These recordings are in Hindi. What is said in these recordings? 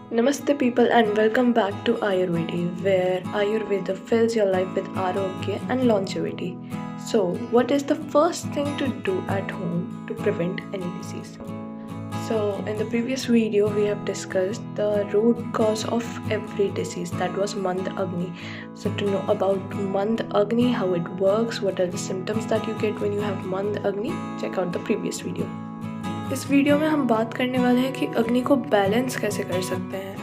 Namaste people and welcome back to Ayurveda, where Ayurveda fills your life with arogya and longevity. So, what is the first thing to do at home to prevent any disease? So, in the previous video, we have discussed the root cause of every disease, that was Mand Agni. So, to know about Mand Agni, how it works, what are the symptoms that you get when you have Mand Agni, check out the previous video. इस वीडियो में हम बात करने वाले हैं कि अग्नि को बैलेंस कैसे कर सकते हैं।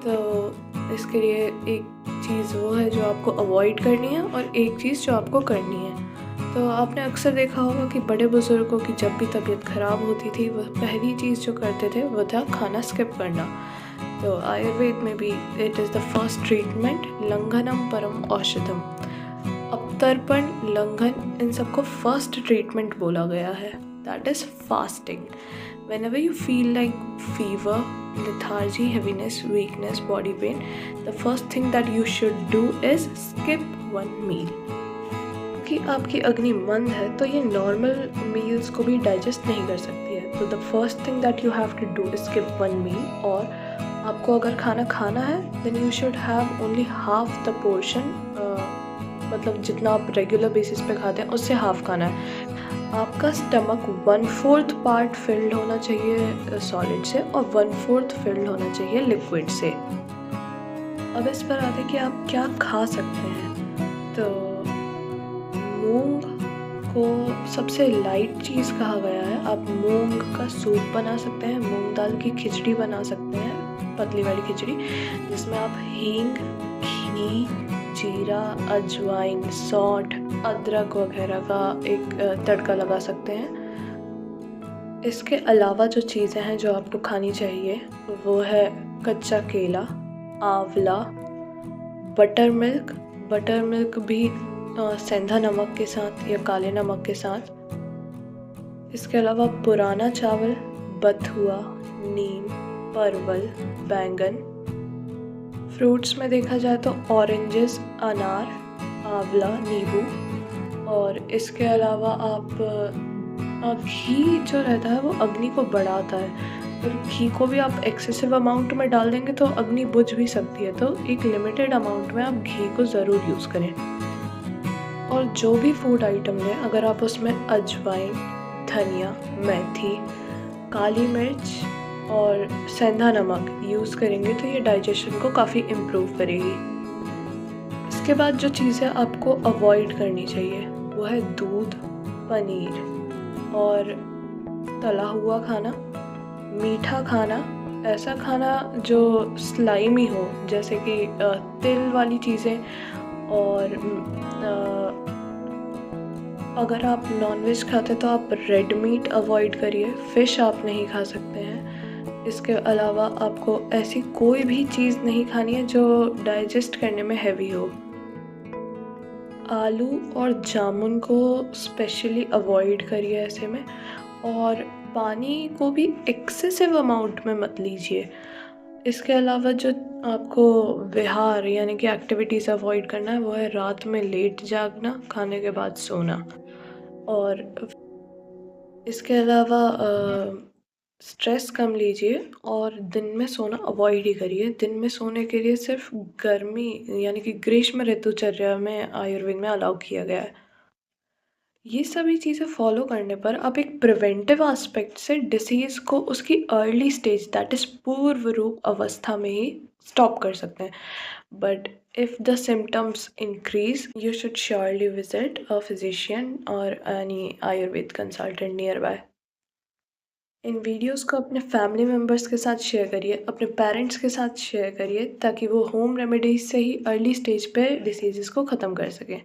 तो इसके लिए एक चीज़ वो है जो आपको अवॉइड करनी है और एक चीज़ जो आपको करनी है। तो आपने अक्सर देखा होगा कि बड़े बुज़ुर्गों की जब भी तबीयत ख़राब होती थी वह पहली चीज़ जो करते थे वो था खाना स्किप करना। तो आयुर्वेद में भी it is the first treatment लंघनम परम औषधम। अब तर्पण, लंघन, इन सबको फर्स्ट ट्रीटमेंट बोला गया है, that is fasting. Whenever you feel like fever, lethargy, heaviness, weakness, body pain, the first thing that you should do is skip one meal. कि आपकी अग्नि मंद है तो ये नॉर्मल मील्स को भी डाइजेस्ट नहीं कर सकती है। तो the first thing that you have to do is skip one meal. और आपको अगर खाना खाना है then you should have only half the portion, मतलब जितना आप रेगुलर बेसिस पे खाते हैं उससे हाफ खाना है। आपका स्टमक 1/4 पार्ट फिल्ड होना चाहिए सॉलिड से और 1/4 फिल्ड होना चाहिए लिक्विड से। अब इस पर आते हैं कि आप क्या खा सकते हैं। तो मूंग को सबसे लाइट चीज़ कहा गया है। आप मूंग का सूप बना सकते हैं, मूंग दाल की खिचड़ी बना सकते हैं, पतली वाली खिचड़ी जिसमें आप हींग, घी, जीरा, अजवाइन, सौंठ, अदरक वगैरह का एक तड़का लगा सकते हैं। इसके अलावा जो चीज़ें हैं जो आपको खानी चाहिए वो है कच्चा केला, आंवला, बटर मिल्क। बटर मिल्क भी सेंधा नमक के साथ या काले नमक के साथ। इसके अलावा पुराना चावल, बथुआ, नीम, परवल, बैंगन। फ्रूट्स में देखा जाए तो ऑरेंजेस, अनार, आंवला, नींबू। और इसके अलावा आप घी जो रहता है वो अग्नि को बढ़ाता है। और घी को भी आप एक्सेसिव अमाउंट में डाल देंगे तो अग्नि बुझ भी सकती है। तो एक लिमिटेड अमाउंट में आप घी को ज़रूर यूज़ करें। और जो भी फूड आइटम लें अगर आप उसमें अजवाइन, धनिया, मेथी, काली मिर्च और सेंधा नमक यूज़ करेंगे तो ये डाइजेशन को काफ़ी इम्प्रूव करेगी। इसके बाद जो चीज़ें आपको अवॉइड करनी चाहिए वो है दूध, पनीर और तला हुआ खाना, मीठा खाना, ऐसा खाना जो स्लाइमी हो जैसे कि तिल वाली चीज़ें। और अगर आप नॉनवेज खाते तो आप रेड मीट अवॉइड करिए, फ़िश आप नहीं खा सकते हैं। इसके अलावा आपको ऐसी कोई भी चीज़ नहीं खानी है जो डाइजेस्ट करने में हैवी हो। आलू और जामुन को स्पेशली अवॉइड करिए ऐसे में। और पानी को भी एक्सेसिव अमाउंट में मत लीजिए। इसके अलावा जो आपको विहार यानी कि एक्टिविटीज़ अवॉइड करना है वो है रात में लेट जागना, खाने के बाद सोना। और इसके अलावा स्ट्रेस कम लीजिए और दिन में सोना अवॉइड ही करिए। दिन में सोने के लिए सिर्फ गर्मी यानी कि ग्रीष्म ऋतुचर्या में आयुर्वेद में अलाउ किया गया है। ये सभी चीज़ें फॉलो करने पर आप एक प्रिवेंटिव एस्पेक्ट से डिसीज़ को उसकी अर्ली स्टेज दैट इज़ पूर्व रूप अवस्था में ही स्टॉप कर सकते हैं। But if the symptoms increase you should surely visit a physician और any Ayurveda consultant nearby. इन वीडियोस को अपने फैमिली मेम्बर्स के साथ शेयर करिए, अपने पेरेंट्स के साथ शेयर करिए ताकि वो होम रेमेडीज़ से ही अर्ली स्टेज पे डिसीज़ेस को ख़त्म कर सकें।